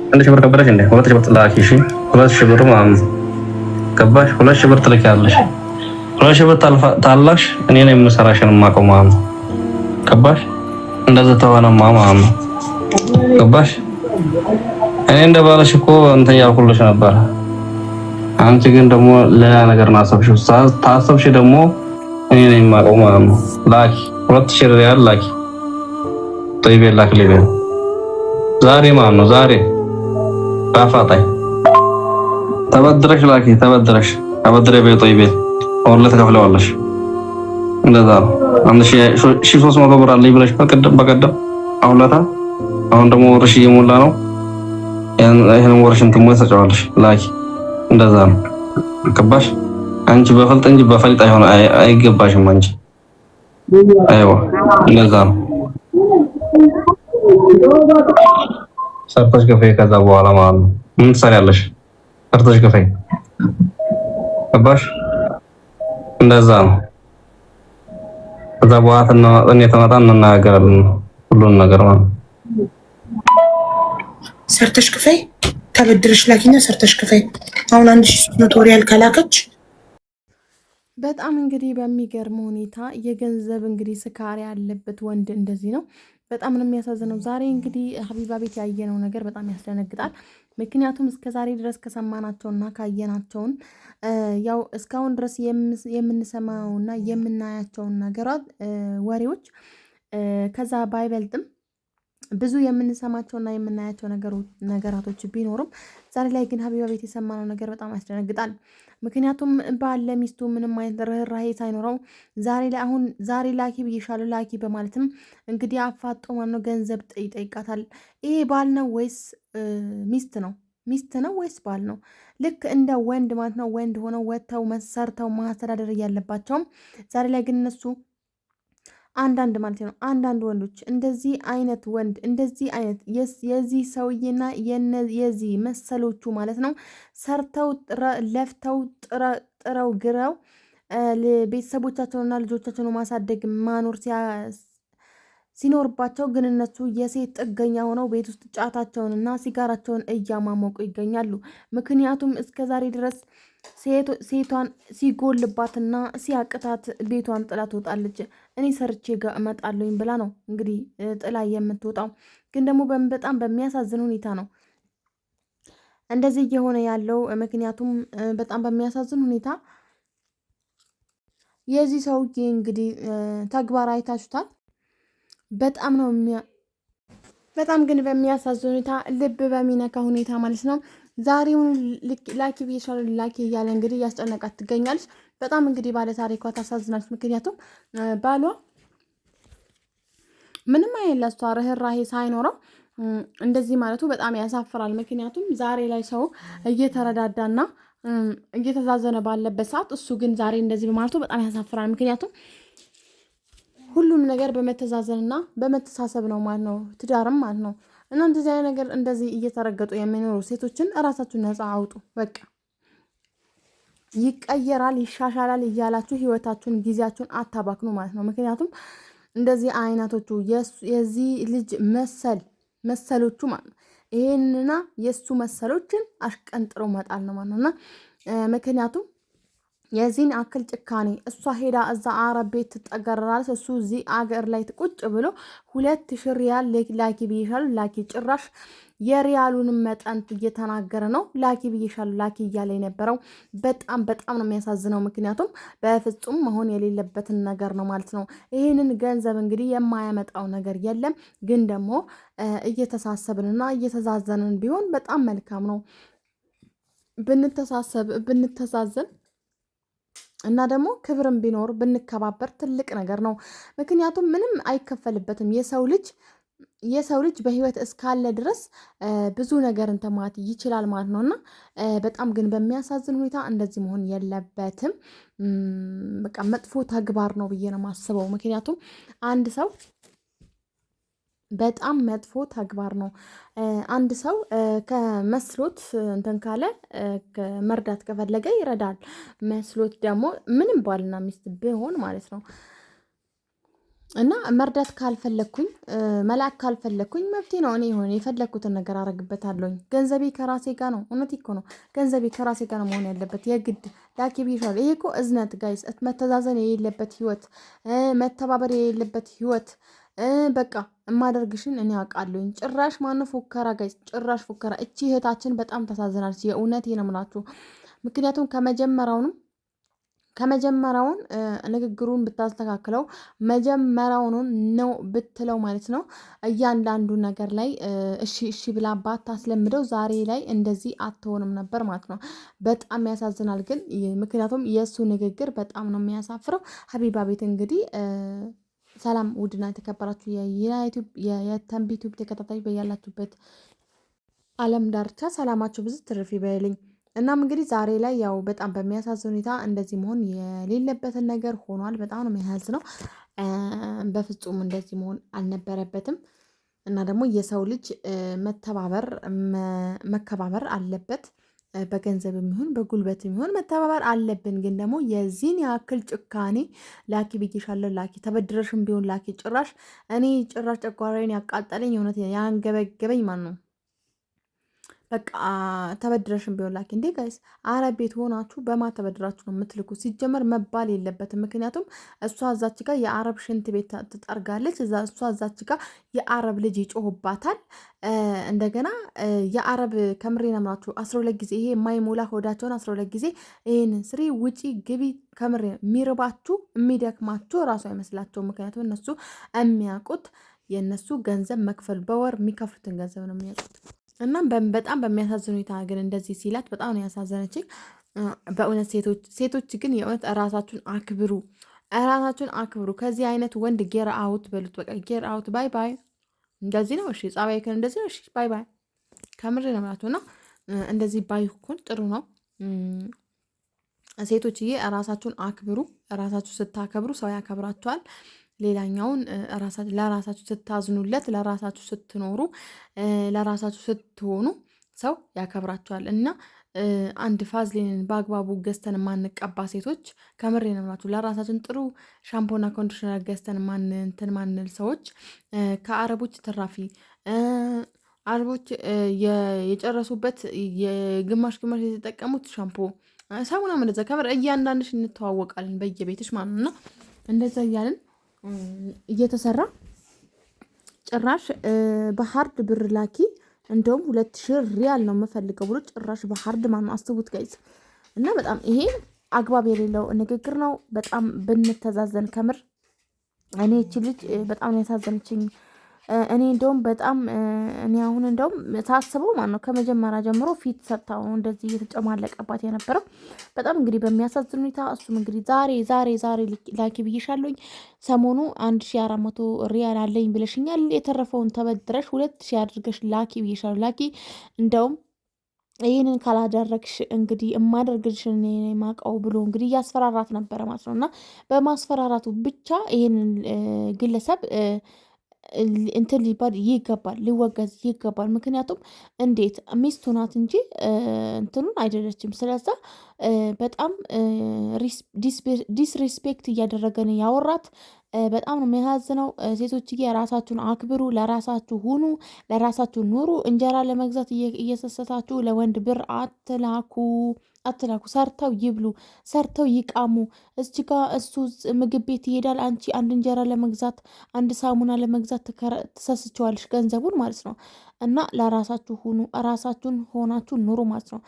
አንድ ሺህ ብር ከበደሽ እንዴ? 2 ሺህ ብር ላኪ። እሺ 2 ሺህ ብር ማለት ገባሽ? 2 ሺህ ብር ትልኪያለሽ። 2 ሺህ ብር ታላሽ እኔ ነኝ የምሰራሽን የማውቀው ማለት ነው። ገባሽ? እንደዛ ተሆነማ ማለት ነው። ገባሽ? እኔ እንደባለሽ እኮ እንትን ያልኩልሽ ነበር። አንቺ ግን ደግሞ ሌላ ነገር ነው አሰብሽው። ታሰብሽ ደግሞ እኔ ነኝ የማውቀው ማለት ነው። ላኪ 2000 ሪያል ላኪ። طيب ላኪ ሊበ ዛሬ ማለት ነው። ዛሬ ባፋጣይ ተበድረሽ ላኪ። ተበድረሽ አበድሬ በይ። طيب ወለ ተከፍለዋለሽ። እንደዛ ነው። 1300 ብር አለኝ ብለሽ በቀደም አሁን ደግሞ ወርሽ እየሞላ ነው። ይሄን ወርሽን ትሞሰጫዋለሽ። ላኪ እንደዛ ነው። ገባሽ? አንቺ በፈልጥ እንጂ በፈልጥ አይገባሽም። አንቺ አይዋ እንደዛ ነው። ሰርተሽ ከፈይ ከዛ በኋላ ማለት ነው ምን ትሰሪያለሽ? ሰርተሽ ከፈይ። ገባሽ? እንደዛ ነው። ከዛ በኋላ ተመጣን እንናገራለን ሁሉን ነገር ማለት ነው። ሰርተሽ ክፈይ። ተበድረሽ ላኪና ሰርተሽ ክፈይ። አሁን 1300 ሪያል ከላከች በጣም እንግዲህ በሚገርም ሁኔታ የገንዘብ እንግዲህ ስካሪ ያለበት ወንድ እንደዚህ ነው። በጣም ነው የሚያሳዝነው። ዛሬ እንግዲህ ሀቢባ ቤት ያየነው ነገር በጣም ያስደነግጣል። ምክንያቱም እስከ ዛሬ ድረስ ከሰማናቸውና ካየናቸውን ያው እስካሁን ድረስ የምንሰማውና የምናያቸውን ነገራት ወሬዎች ከዛ ባይበልጥም ብዙ የምንሰማቸውና የምናያቸው ነገራቶች ቢኖሩም ዛሬ ላይ ግን ሀቢባ ቤት የሰማነው ነገር በጣም ያስደነግጣል። ምክንያቱም ባል ለሚስቱ ምንም አይነት ርህራሄ ሳይኖረው ዛሬ ላኪ ብዬሻለሁ ላኪ በማለትም እንግዲህ አፋጦ ማነው ገንዘብ ይጠይቃታል። ይሄ ባል ነው ወይስ ሚስት ነው? ሚስት ነው ወይስ ባል ነው? ልክ እንደ ወንድ ማለት ነው። ወንድ ሆነው ወጥተው ሰርተው ማስተዳደር እያለባቸውም ዛሬ ላይ ግን እነሱ አንዳንድ ማለት ነው አንዳንድ ወንዶች እንደዚህ አይነት ወንድ እንደዚህ አይነት የዚህ ሰውዬና የዚህ መሰሎቹ ማለት ነው ሰርተው ለፍተው ጥረው ግረው ቤተሰቦቻቸውንና ልጆቻቸውን ማሳደግ ማኖር ሲኖርባቸው ግን እነሱ የሴት ጥገኛ ሆነው ቤት ውስጥ ጫታቸውንና ሲጋራቸውን እያማሞቁ ይገኛሉ። ምክንያቱም እስከዛሬ ድረስ ሴቷን ሲጎልባትና ሲያቅታት ቤቷን ጥላ ትወጣለች። እኔ ሰርቼ ጋር እመጣለሁኝ ብላ ነው እንግዲህ ጥላ የምትወጣው። ግን ደግሞ በጣም በሚያሳዝን ሁኔታ ነው እንደዚህ እየሆነ ያለው። ምክንያቱም በጣም በሚያሳዝን ሁኔታ የዚህ ሰውዬ እንግዲህ ተግባር አይታችሁታል። በጣም ግን በሚያሳዝን ሁኔታ ልብ በሚነካ ሁኔታ ማለት ነው ዛሬውን ላኪ ብዬሻለሁ ላኪ እያለ እንግዲህ እያስጨነቃት ትገኛለች። በጣም እንግዲህ ባለ ታሪኳ ታሳዝናለች። ምክንያቱም ባሏ ምንም አይነት ለሷ ርህራሄ ሳይኖረው እንደዚህ ማለቱ በጣም ያሳፍራል። ምክንያቱም ዛሬ ላይ ሰው እየተረዳዳና እየተዛዘነ ባለበት ሰዓት እሱ ግን ዛሬ እንደዚህ በማለቱ በጣም ያሳፍራል። ምክንያቱም ሁሉም ነገር በመተዛዘንና በመተሳሰብ ነው ማለት ነው፣ ትዳርም ማለት ነው። እና እንደዚህ አይነት ነገር እንደዚህ እየተረገጡ የሚኖሩ ሴቶችን እራሳችሁን ነፃ አውጡ። በቃ ይቀየራል፣ ይሻሻላል እያላችሁ ህይወታችሁን ጊዜያችሁን አታባክኑ ማለት ነው። ምክንያቱም እንደዚህ አይነቶቹ የዚህ ልጅ መሰሎቹ ማለት ነው ይሄንና የሱ መሰሎችን አሽቀንጥሮ መጣል ነው ማለት ነውና ምክንያቱም የዚህን አክል ጭካኔ እሷ ሄዳ እዛ አረብ ቤት ትጠገራለች። እሱ እዚህ አገር ላይ ቁጭ ብሎ 2000 ሪያል ላኪ ብዬሻለሁ ላኪ። ጭራሽ የሪያሉንም መጠን እየተናገረ ነው። ላኪ ብዬሻለሁ ላኪ እያለ የነበረው በጣም ነው የሚያሳዝነው። ምክንያቱም በፍጹም መሆን የሌለበትን ነገር ነው ማለት ነው። ይህንን ገንዘብ እንግዲህ የማያመጣው ነገር የለም። ግን ደግሞ እየተሳሰብንና እየተዛዘንን ቢሆን በጣም መልካም ነው። ብንተሳዘን እና ደግሞ ክብርም ቢኖር ብንከባበር ትልቅ ነገር ነው። ምክንያቱም ምንም አይከፈልበትም። የሰው ልጅ በህይወት እስካለ ድረስ ብዙ ነገር እንትን ማለት ይችላል ማለት ነው። እና በጣም ግን በሚያሳዝን ሁኔታ እንደዚህ መሆን የለበትም። በቃ መጥፎ ተግባር ነው ብዬ ነው የማስበው። ምክንያቱም አንድ ሰው በጣም መጥፎ ተግባር ነው። አንድ ሰው ከመስሎት እንትን ካለ መርዳት ከፈለገ ይረዳል። መስሎት ደግሞ ምንም ባልና ሚስት ቢሆን ማለት ነው እና መርዳት ካልፈለኩኝ መላክ ካልፈለኩኝ መብቴ ነው። እኔ የሆነ የፈለኩትን ነገር አረግበታለሁኝ። ገንዘቤ ከራሴ ጋር ነው። እውነት እኮ ነው። ገንዘቤ ከራሴ ጋር ነው መሆን ያለበት። የግድ ላኪ ብዬሻለሁ። ይሄ እኮ እዝነት ጋይስ፣ መተዛዘን የሌለበት ህይወት፣ መተባበር የሌለበት ህይወት። በቃ የማደርግሽን እኔ አውቃለሁኝ። ጭራሽ ማነው ፉከራ ጋይስ፣ ጭራሽ ፉከራ። እቺ እህታችን በጣም ተሳዝናለች። የእውነት ነው የምላችሁ። ምክንያቱም ከመጀመሪያውን ንግግሩን ብታስተካክለው መጀመሪያውኑን ነው ብትለው ማለት ነው እያንዳንዱ ነገር ላይ እሺ እሺ ብላ ባታስለምደው ዛሬ ላይ እንደዚህ አትሆንም ነበር ማለት ነው። በጣም ያሳዝናል ግን ምክንያቱም የእሱ ንግግር በጣም ነው የሚያሳፍረው። ሀቢባ ቤት እንግዲህ ሰላም ውድና የተከበራችሁ የተንቢ ዩቲዩብ ተከታታይ በያላችሁበት ዓለም ዳርቻ ሰላማችሁ ብዙ ትርፍ ይበልኝ። እናም እንግዲህ ዛሬ ላይ ያው በጣም በሚያሳዝን ሁኔታ እንደዚህ መሆን የሌለበትን ነገር ሆኗል። በጣም ነው የሚያሳዝነው። በፍጹም እንደዚህ መሆን አልነበረበትም። እና ደግሞ የሰው ልጅ መከባበር አለበት። በገንዘብ የሚሆን በጉልበት የሚሆን መተባበር አለብን። ግን ደግሞ የዚህን ያክል ጭካኔ ላኪ ብዬሻለሁ፣ ላኪ ተበድረሽም ቢሆን ላኪ። እኔ ጭራሽ ጨጓራዬን ያቃጠለኝ የእውነት ያንገበገበኝ ማን ነው? በቃ ተበድረሽም ቢሆን ላኪ። እንዴ ጋይስ፣ አረብ ቤት ሆናችሁ በማ ተበድራችሁ ነው የምትልኩ? ሲጀመር መባል የለበትም። ምክንያቱም እሷ እዛች ጋር የአረብ ሽንት ቤት ትጠርጋለች፣ እሷ እዛች ጋር የአረብ ልጅ ይጮህባታል። እንደገና የአረብ ከምሬ ነው የምላችሁ 12 ጊዜ ይሄ የማይሞላ ሆዳቸውን 12 ጊዜ ይህንን ስሪ ውጪ ግቢ ከምሬ የሚርባችሁ የሚደክማችሁ እራሱ አይመስላቸው። ምክንያቱም እነሱ የሚያውቁት የእነሱ ገንዘብ መክፈል በወር የሚከፍሉትን ገንዘብ ነው የሚያውቁት። እና በጣም በሚያሳዝን ሁኔታ ግን እንደዚህ ሲላት በጣም ነው ያሳዘነችኝ። በእውነት ሴቶች ግን የእውነት ራሳችሁን አክብሩ፣ ራሳችሁን አክብሩ። ከዚህ አይነት ወንድ ጌር አውት በሉት። በቃ ጌር አውት፣ ባይ ባይ። እንደዚህ ነው እሺ፣ ጸባይ ከን እንደዚህ ነው እሺ፣ ባይ ባይ። ከምር ለማለት ነው። እንደዚህ ባይኩን ጥሩ ነው። ሴቶችዬ ራሳችሁን አክብሩ። ራሳችሁ ስታከብሩ ሰው ያከብራችኋል። ሌላኛውን ለራሳችሁ ስታዝኑለት፣ ለራሳችሁ ስትኖሩ፣ ለራሳችሁ ስትሆኑ ሰው ያከብራችኋል። እና አንድ ፋዝሊንን በአግባቡ ገዝተን ማንቀባ ሴቶች ከምሬ ነው የምላችሁ። ለራሳችን ጥሩ ሻምፖና ኮንዲሽነር ገዝተን ማንል ሰዎች ከአረቦች ትራፊ አረቦች የጨረሱበት የግማሽ የተጠቀሙት ሻምፖ ሳሙና እንደዛ ከምር እያንዳንድሽ እንተዋወቃለን በየቤትሽ ማለት ነው። እንደዛ እያልን እየተሰራ ጭራሽ በሀርድ ብር ላኪ እንደውም 2000 ሪያል ነው የምፈልገው ብሎ ጭራሽ በሀርድ ማነው አስቡት ጋይዝ። እና በጣም ይሄ አግባብ የሌለው ንግግር ነው። በጣም ብንተዛዘን ከምር እኔ እቺ ልጅ በጣም ነው ያሳዘነችኝ። እኔ እንደውም በጣም እኔ አሁን እንደውም ሳስበው ማለት ነው ከመጀመሪያ ጀምሮ ፊት ሰጥታው እንደዚህ እየተጨማለቀባት የነበረው በጣም እንግዲህ በሚያሳዝን ሁኔታ። እሱም እንግዲህ ዛሬ ላኪ ብዬሻለሁኝ፣ ሰሞኑ 1400 ሪያል አለኝ ብለሽኛል፣ የተረፈውን ተበድረሽ 2000 አድርገሽ ላኪ ብዬሻለሁ፣ ላኪ እንደውም ይህንን ካላደረግሽ እንግዲህ የማደርግልሽን ማቀው ብሎ እንግዲህ እያስፈራራት ነበረ ማለት ነው። እና በማስፈራራቱ ብቻ ይህንን ግለሰብ እንትን ሊባል ይገባል፣ ሊወገዝ ይገባል። ምክንያቱም እንዴት ሚስቱ ናት እንጂ እንትኑን አይደለችም። ስለዛ በጣም ዲስሪስፔክት እያደረገን ያወራት በጣም ነው የሚያሳዝነው። ሴቶችዬ ራሳችሁን አክብሩ፣ ለራሳችሁ ሁኑ፣ ለራሳችሁ ኑሩ። እንጀራ ለመግዛት እየሰሰታችሁ ለወንድ ብር አትላኩ። ሰርተው ይብሉ፣ ሰርተው ይቃሙ። እዚህ ጋ እሱ ምግብ ቤት ይሄዳል፣ አንቺ አንድ እንጀራ ለመግዛት አንድ ሳሙና ለመግዛት ትሰስቸዋለሽ ገንዘቡን ማለት ነው። እና ለራሳችሁ ሁኑ፣ ራሳችሁን ሆናችሁ ኑሩ ማለት ነው።